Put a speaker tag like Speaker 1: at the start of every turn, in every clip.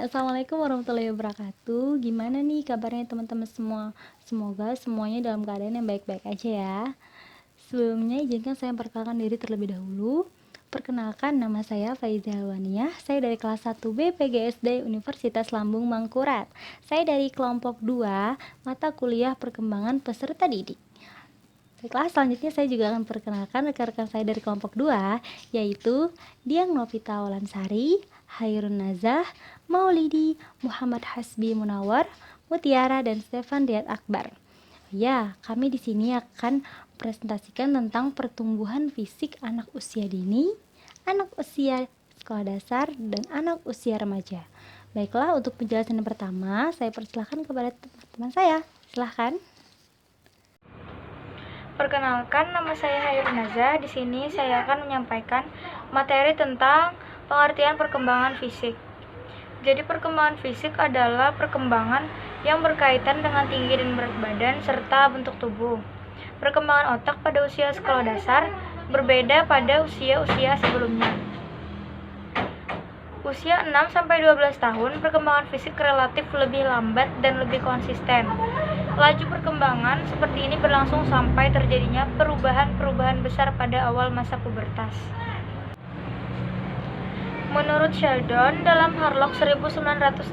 Speaker 1: Assalamualaikum warahmatullahi wabarakatuh. Gimana nih kabarnya teman-teman semua? Semoga semuanya dalam keadaan yang baik-baik aja ya. Sebelumnya izinkan saya memperkenalkan diri terlebih dahulu. Perkenalkan, nama saya Faiza Halwaniyah. Saya dari kelas 1B PGSD Universitas Lambung Mangkurat. Saya dari kelompok 2 mata kuliah perkembangan peserta didik. Baiklah, selanjutnya saya juga akan perkenalkan rekan-rekan saya dari kelompok 2, yaitu Diang Novita Wolansari, Hairun Nazah, Maulidi, Muhammad Hasbi Munawar, Mutiara, dan Stefan Riyad Akbar. Ya, kami di sini akan presentasikan tentang pertumbuhan fisik anak usia dini, anak usia sekolah dasar, dan anak usia remaja. Baiklah, untuk penjelasan yang pertama, saya persilahkan kepada teman-teman saya. Silahkan.
Speaker 2: Perkenalkan, nama saya Hairun Nazah. Di sini saya akan menyampaikan materi tentang pengertian perkembangan fisik. Jadi perkembangan fisik adalah perkembangan yang berkaitan dengan tinggi dan berat badan serta bentuk tubuh. Perkembangan otak pada usia sekolah dasar berbeda pada usia-usia sebelumnya. Usia 6-12 tahun, perkembangan fisik relatif lebih lambat dan lebih konsisten. Laju perkembangan seperti ini berlangsung sampai terjadinya perubahan-perubahan besar pada awal masa pubertas. Menurut Sheldon, dalam Harlock 1980,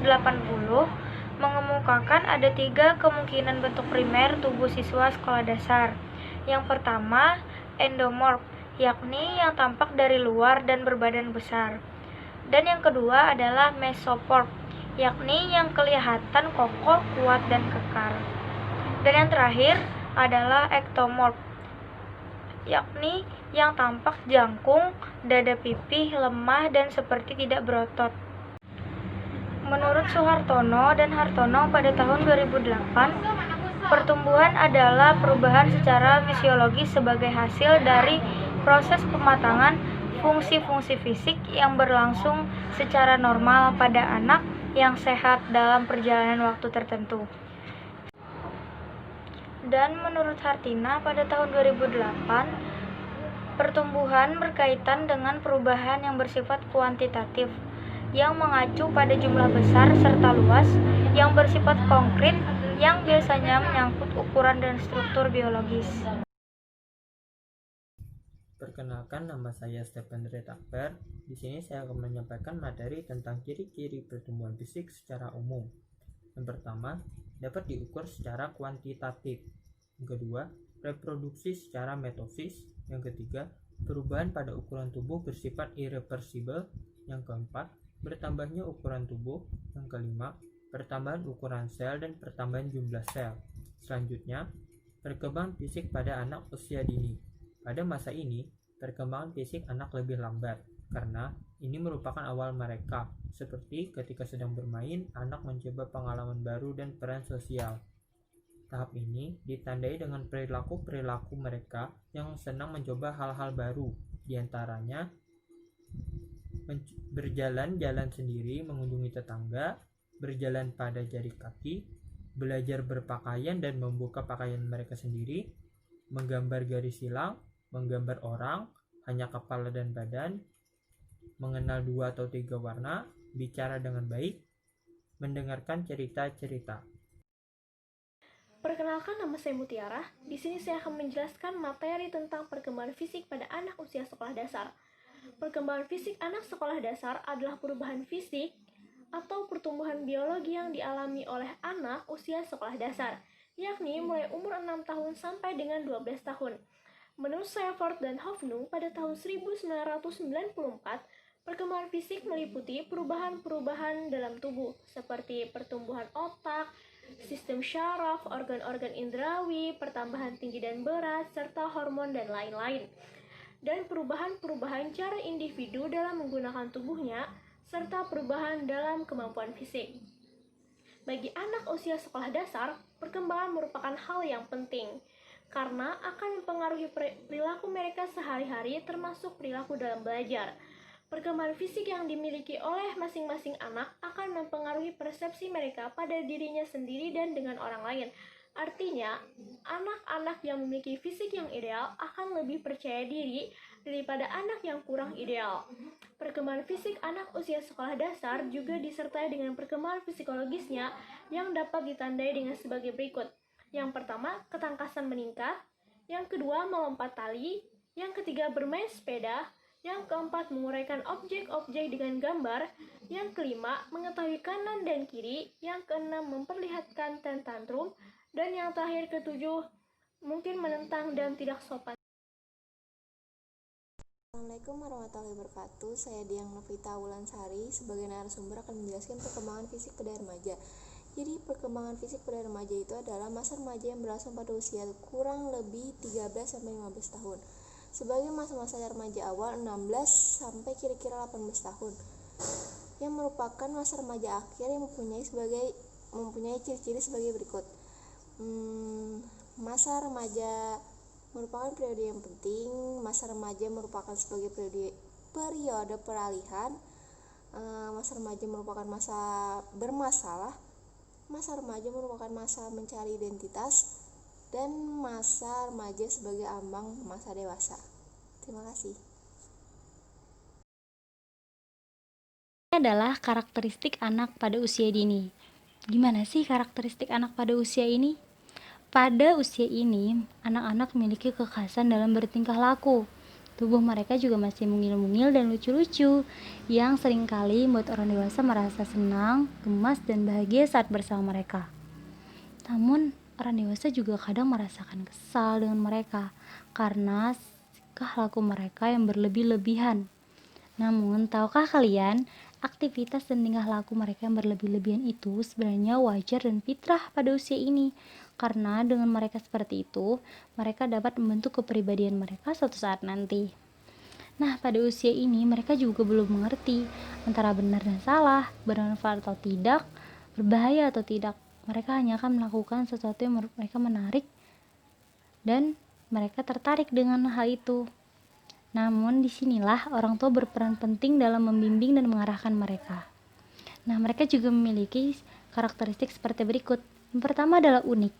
Speaker 2: mengemukakan ada 3 kemungkinan bentuk primer tubuh siswa sekolah dasar. Yang pertama, endomorph, yakni yang tampak dari luar dan berbadan besar. Dan yang kedua adalah mesomorph, yakni yang kelihatan kokoh, kuat, dan kekar. Dan yang terakhir adalah ektomorph, yakni yang tampak jangkung, dada pipih, lemah, dan seperti tidak berotot. Menurut Suhartono dan Hartono pada tahun 2008, pertumbuhan adalah perubahan secara fisiologis sebagai hasil dari proses pematangan fungsi-fungsi fisik yang berlangsung secara normal pada anak yang sehat dalam perjalanan waktu tertentu. Dan menurut Hartina pada tahun 2008, pertumbuhan berkaitan dengan perubahan yang bersifat kuantitatif, yang mengacu pada jumlah besar serta luas, yang bersifat konkret, yang biasanya menyangkut ukuran dan struktur biologis.
Speaker 3: Perkenalkan, nama saya Stefan Riyad Akbar. Di sini saya akan menyampaikan materi tentang ciri-ciri pertumbuhan fisik secara umum. Yang pertama, dapat diukur secara kuantitatif. Yang kedua, reproduksi secara metosis. Yang ketiga, perubahan pada ukuran tubuh bersifat irreversibel. Yang keempat, bertambahnya ukuran tubuh. Yang kelima, pertambahan ukuran sel dan pertambahan jumlah sel. Selanjutnya, perkembangan fisik pada anak usia dini. Pada masa ini, perkembangan fisik anak lebih lambat karena ini merupakan awal mereka. Seperti ketika sedang bermain, anak mencoba pengalaman baru dan peran sosial. Tahap ini ditandai dengan perilaku-perilaku mereka yang senang mencoba hal-hal baru, diantaranya berjalan-jalan sendiri, mengunjungi tetangga, berjalan pada jari kaki, belajar berpakaian dan membuka pakaian mereka sendiri, menggambar garis silang, menggambar orang, hanya kepala dan badan, mengenal 2 atau 3 warna, bicara dengan baik, mendengarkan cerita-cerita.
Speaker 4: Perkenalkan, nama saya Mutiara. Di sini saya akan menjelaskan materi tentang perkembangan fisik pada anak usia sekolah dasar. Perkembangan fisik anak sekolah dasar adalah perubahan fisik atau pertumbuhan biologi yang dialami oleh anak usia sekolah dasar, yakni mulai umur 6 tahun sampai dengan 12 tahun. Menurut Seifert dan Hofnu, pada tahun 1994, perkembangan fisik meliputi perubahan-perubahan dalam tubuh, seperti pertumbuhan otak, sistem syaraf, organ-organ indrawi, pertambahan tinggi dan berat, serta hormon dan lain-lain. Dan perubahan-perubahan cara individu dalam menggunakan tubuhnya, serta perubahan dalam kemampuan fisik. Bagi anak usia sekolah dasar, perkembangan merupakan hal yang penting, karena akan mempengaruhi perilaku mereka sehari-hari, termasuk perilaku dalam belajar. Perkembangan fisik yang dimiliki oleh masing-masing anak akan mempengaruhi persepsi mereka pada dirinya sendiri dan dengan orang lain. Artinya, anak-anak yang memiliki fisik yang ideal akan lebih percaya diri daripada anak yang kurang ideal. Perkembangan fisik anak usia sekolah dasar juga disertai dengan perkembangan psikologisnya yang dapat ditandai dengan sebagai berikut. Yang pertama, ketangkasan meningkat. Yang kedua, melompat tali. Yang ketiga, bermain sepeda. Yang keempat, menguraikan objek-objek dengan gambar. Yang kelima, mengetahui kanan dan kiri. Yang keenam, memperlihatkan tantrum. Dan yang terakhir, ketujuh, mungkin menentang dan tidak sopan.
Speaker 5: Assalamualaikum warahmatullahi wabarakatuh. Saya Diang Novita Wulansari sebagai narasumber akan menjelaskan perkembangan fisik pada remaja. Jadi perkembangan fisik pada remaja itu adalah masa remaja yang berlangsung pada usia kurang lebih 13-15 tahun. Sebagai masa-masa remaja awal 16 sampai kira-kira 18 tahun. Yang merupakan masa remaja akhir yang mempunyai ciri-ciri sebagai berikut. Masa remaja merupakan periode yang penting. Masa remaja merupakan sebagai periode peralihan. Masa remaja merupakan masa bermasalah. Masa remaja merupakan masa mencari identitas, dan masa remaja sebagai ambang masa dewasa. Terima kasih.
Speaker 1: Ini adalah karakteristik anak pada usia dini. Gimana sih karakteristik anak pada usia ini? Pada usia ini, anak-anak memiliki kekhasan dalam bertingkah laku. Tubuh mereka juga masih mungil-mungil dan lucu-lucu, yang seringkali membuat orang dewasa merasa senang, gemas, dan bahagia saat bersama mereka. Namun, orang dewasa juga kadang merasakan kesal dengan mereka, karena tingkah laku mereka yang berlebih-lebihan. Namun, tahukah kalian, aktivitas dan tingkah laku mereka yang berlebih-lebihan itu sebenarnya wajar dan fitrah pada usia ini. Karena dengan mereka seperti itu, mereka dapat membentuk kepribadian mereka suatu saat nanti. Nah, pada usia ini mereka juga belum mengerti antara benar dan salah, bermanfaat atau tidak, berbahaya atau tidak. Mereka hanya akan melakukan sesuatu yang menurut mereka menarik dan mereka tertarik dengan hal itu. Namun disinilah orang tua berperan penting dalam membimbing dan mengarahkan mereka. Nah, mereka juga memiliki karakteristik seperti berikut. Yang pertama adalah unik.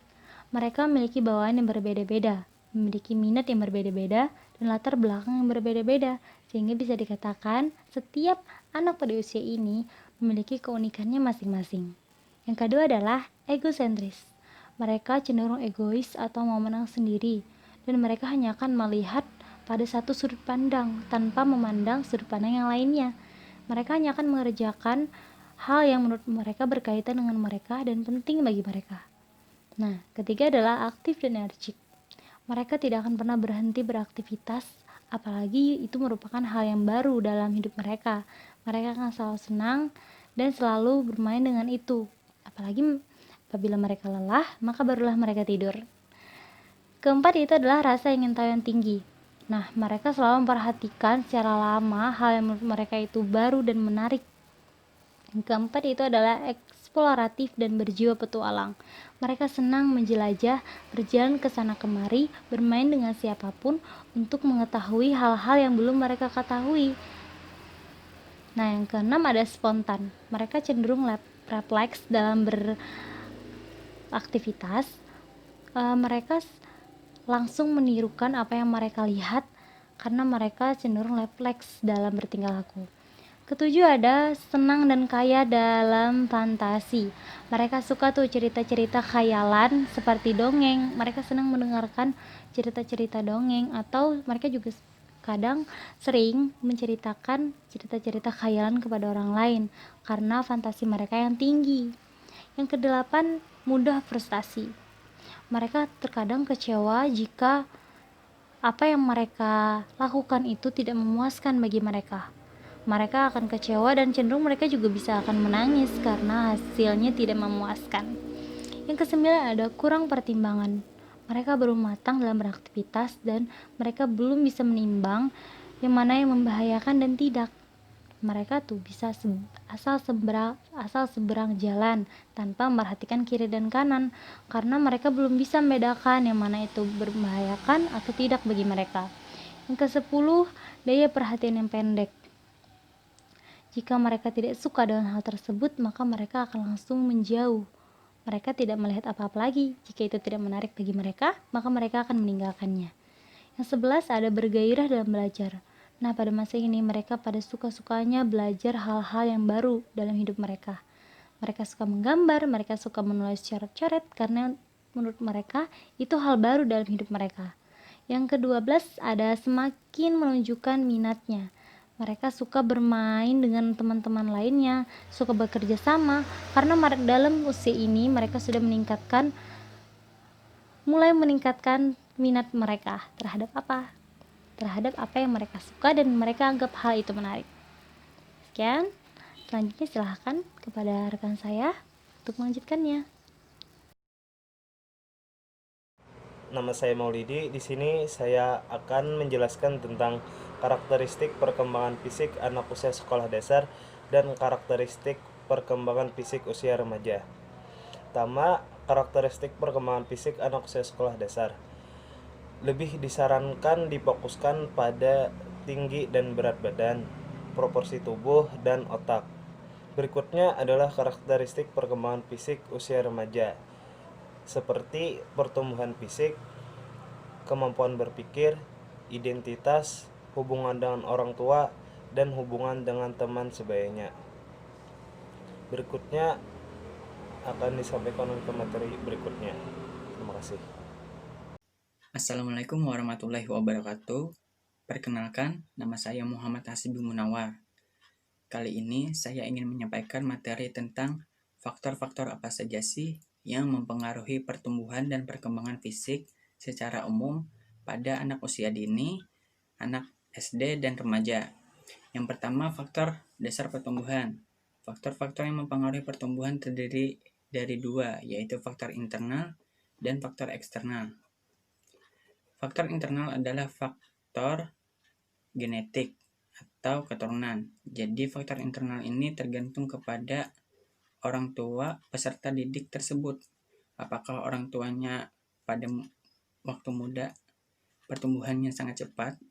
Speaker 1: Mereka memiliki bawaan yang berbeda-beda, memiliki minat yang berbeda-beda, dan latar belakang yang berbeda-beda, sehingga bisa dikatakan setiap anak pada usia ini memiliki keunikannya masing-masing. Yang kedua adalah egosentris. Mereka cenderung egois atau mau menang sendiri, dan mereka hanya akan melihat pada satu sudut pandang tanpa memandang sudut pandang yang lainnya. Mereka hanya akan mengerjakan hal yang menurut mereka berkaitan dengan mereka dan penting bagi mereka. Nah, ketiga adalah aktif dan energik. Mereka tidak akan pernah berhenti beraktivitas, apalagi itu merupakan hal yang baru dalam hidup mereka. Mereka akan selalu senang dan selalu bermain dengan itu. Apalagi apabila mereka lelah, maka barulah mereka tidur. Keempat itu adalah rasa ingin tahu yang tinggi. Nah, mereka selalu memperhatikan secara lama hal yang menurut mereka itu baru dan menarik. Yang keempat itu adalah eksploratif dan berjiwa petualang. Mereka senang menjelajah, berjalan ke sana kemari, bermain dengan siapapun untuk mengetahui hal-hal yang belum mereka ketahui. Nah, yang keenam ada spontan. Mereka cenderung refleks dalam beraktivitas. Mereka langsung menirukan apa yang mereka lihat karena mereka cenderung refleks dalam bertingkah laku. Ketujuh ada senang dan kaya dalam fantasi. Mereka suka tuh cerita-cerita khayalan seperti dongeng. Mereka senang mendengarkan cerita-cerita dongeng, atau mereka juga kadang sering menceritakan cerita-cerita khayalan kepada orang lain karena fantasi mereka yang tinggi. Yang kedelapan, mudah frustasi. Mereka terkadang kecewa jika apa yang mereka lakukan itu tidak memuaskan bagi mereka. Mereka akan kecewa dan cenderung mereka juga bisa akan menangis karena hasilnya tidak memuaskan. Yang kesembilan ada kurang pertimbangan. Mereka belum matang dalam beraktivitas dan mereka belum bisa menimbang yang mana yang membahayakan dan tidak. Mereka tuh bisa asal seberang jalan tanpa memperhatikan kiri dan kanan karena mereka belum bisa membedakan yang mana itu membahayakan atau tidak bagi mereka. Yang ke-10, daya perhatian yang pendek. Jika mereka tidak suka dengan hal tersebut, maka mereka akan langsung menjauh. Mereka tidak melihat apa-apa lagi. Jika itu tidak menarik bagi mereka, maka mereka akan meninggalkannya. Yang 11 ada bergairah dalam belajar. Nah, pada masa ini mereka pada suka-sukanya belajar hal-hal yang baru dalam hidup mereka. Mereka suka menggambar, mereka suka menulis coret-coret karena menurut mereka itu hal baru dalam hidup mereka. Yang ke-12 ada semakin menunjukkan minatnya. Mereka suka bermain dengan teman-teman lainnya, suka bekerja sama, karena dalam usia ini mereka sudah mulai meningkatkan minat mereka terhadap apa? Terhadap apa yang mereka suka dan mereka anggap hal itu menarik. Sekian, selanjutnya silahkan kepada rekan saya untuk melanjutkannya.
Speaker 6: Nama saya Maulidi. Di sini saya akan menjelaskan tentang karakteristik perkembangan fisik anak usia sekolah dasar dan karakteristik perkembangan fisik usia remaja. Pertama, karakteristik perkembangan fisik anak usia sekolah dasar. Lebih disarankan difokuskan pada tinggi dan berat badan, proporsi tubuh, dan otak. Berikutnya adalah karakteristik perkembangan fisik usia remaja, seperti pertumbuhan fisik, kemampuan berpikir, identitas, hubungan dengan orang tua, dan hubungan dengan teman sebayanya. Berikutnya akan disampaikan untuk materi berikutnya. Terima kasih.
Speaker 7: Assalamualaikum warahmatullahi wabarakatuh. Perkenalkan, nama saya Muhammad Hasibi Munawar. Kali ini saya ingin menyampaikan materi tentang faktor-faktor apa saja sih yang mempengaruhi pertumbuhan dan perkembangan fisik secara umum pada anak usia dini, anak SD, dan remaja. Yang pertama, faktor dasar pertumbuhan. Faktor-faktor yang mempengaruhi pertumbuhan terdiri dari dua, yaitu faktor internal dan faktor eksternal. Faktor internal adalah faktor genetik atau keturunan. Jadi faktor internal ini tergantung kepada orang tua peserta didik tersebut. Apakah orang tuanya pada waktu muda pertumbuhannya sangat cepat?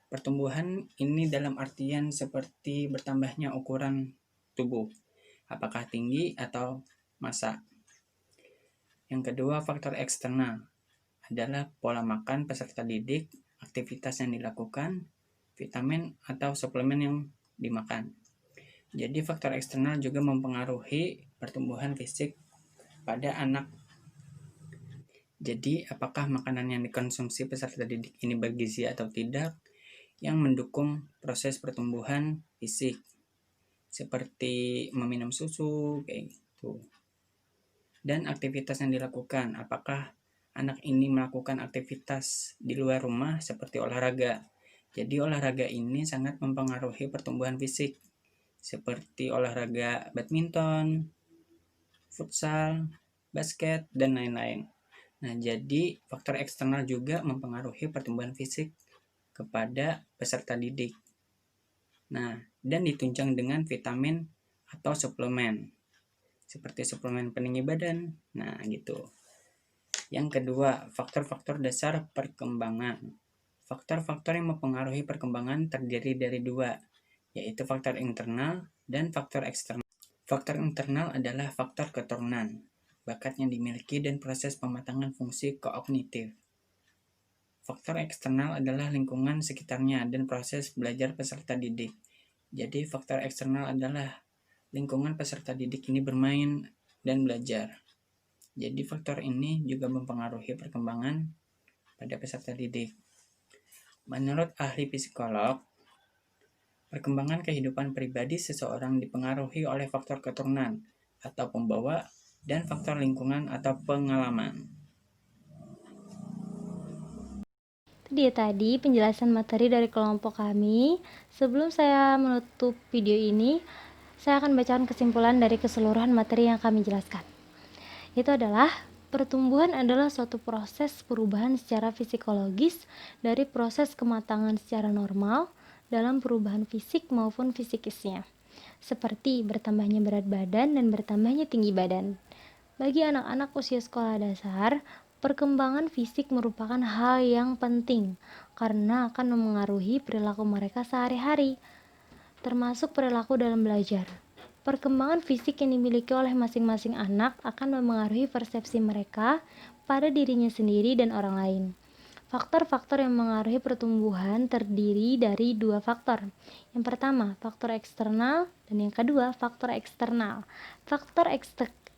Speaker 7: Pertumbuhan ini dalam artian seperti bertambahnya ukuran tubuh, apakah tinggi atau massa. Yang kedua, faktor eksternal adalah pola makan peserta didik, aktivitas yang dilakukan, vitamin atau suplemen yang dimakan. Jadi faktor eksternal juga mempengaruhi pertumbuhan fisik pada anak. Jadi apakah makanan yang dikonsumsi peserta didik ini bergizi atau tidak yang mendukung proses pertumbuhan fisik, seperti meminum susu kayak gitu. Dan aktivitas yang dilakukan, apakah anak ini melakukan aktivitas di luar rumah seperti olahraga. Jadi olahraga ini sangat mempengaruhi pertumbuhan fisik, seperti olahraga badminton, futsal, basket, dan lain-lain. Nah, jadi faktor eksternal juga mempengaruhi pertumbuhan fisik kepada peserta didik. Nah, dan ditunjang dengan vitamin atau suplemen, seperti suplemen peninggi badan. Nah, gitu. Yang kedua, faktor-faktor dasar perkembangan. Faktor-faktor yang mempengaruhi perkembangan terdiri dari dua, yaitu faktor internal dan faktor eksternal. Faktor internal adalah faktor keturunan, bakat yang dimiliki dan proses pematangan fungsi kognitif. Faktor eksternal adalah lingkungan sekitarnya dan proses belajar peserta didik. Jadi faktor eksternal adalah lingkungan peserta didik ini bermain dan belajar. Jadi faktor ini juga mempengaruhi perkembangan pada peserta didik. Menurut ahli psikolog, perkembangan kehidupan pribadi seseorang dipengaruhi oleh faktor keturunan atau pembawa dan faktor lingkungan atau pengalaman.
Speaker 1: Itu dia tadi penjelasan materi dari kelompok kami. Sebelum saya menutup video ini, saya akan bacakan kesimpulan dari keseluruhan materi yang kami jelaskan. Itu adalah pertumbuhan adalah suatu proses perubahan secara psikologis dari proses kematangan secara normal dalam perubahan fisik maupun psikisnya, seperti bertambahnya berat badan dan bertambahnya tinggi badan. Bagi anak-anak usia sekolah dasar, perkembangan fisik merupakan hal yang penting karena akan memengaruhi perilaku mereka sehari-hari, termasuk perilaku dalam belajar. Perkembangan fisik yang dimiliki oleh masing-masing anak akan memengaruhi persepsi mereka pada dirinya sendiri dan orang lain. Faktor-faktor yang mengaruhi pertumbuhan terdiri dari dua faktor. Yang pertama, faktor eksternal, dan yang kedua, faktor eksternal. Faktor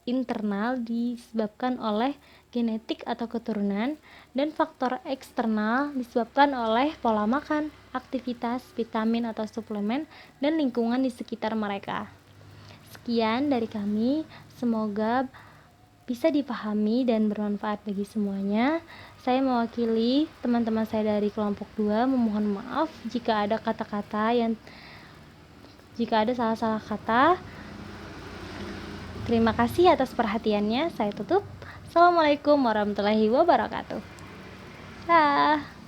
Speaker 1: internal disebabkan oleh genetik atau keturunan, dan faktor eksternal disebabkan oleh pola makan, aktivitas, vitamin atau suplemen, dan lingkungan di sekitar mereka. Sekian dari kami, semoga bisa dipahami dan bermanfaat bagi semuanya. Saya mewakili teman-teman saya dari kelompok 2 memohon maaf jika ada salah-salah kata. Terima kasih atas perhatiannya. Saya tutup. Assalamualaikum warahmatullahi wabarakatuh. Dah.